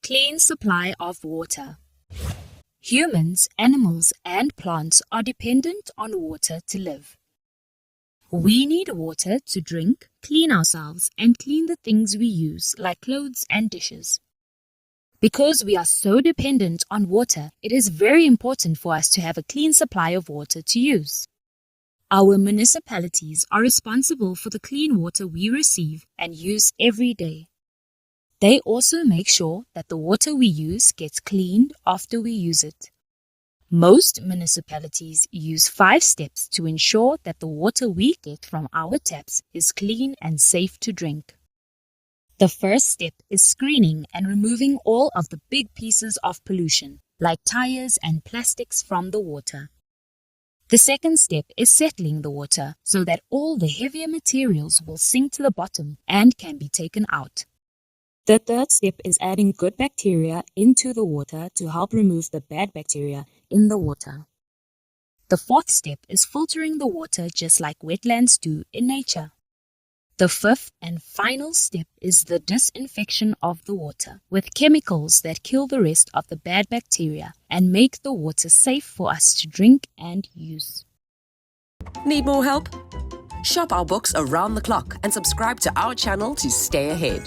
Clean supply of water. Humans, animals, and plants are dependent on water to live. We need water to drink, clean ourselves, and clean the things we use, like clothes and dishes. Because we are so dependent on water, it is very important for us to have a clean supply of water to use. Our municipalities are responsible for the clean water we receive and use every day. They also make sure that the water we use gets cleaned after we use it. Most municipalities use 5 steps to ensure that the water we get from our taps is clean and safe to drink. The first step is screening and removing all of the big pieces of pollution, like tires and plastics from the water. The second step is settling the water so that all the heavier materials will sink to the bottom and can be taken out. The third step is adding good bacteria into the water to help remove the bad bacteria in the water. The fourth step is filtering the water just like wetlands do in nature. The fifth and final step is the disinfection of the water with chemicals that kill the rest of the bad bacteria and make the water safe for us to drink and use. Need more help? Shop our books around the clock and subscribe to our channel to stay ahead.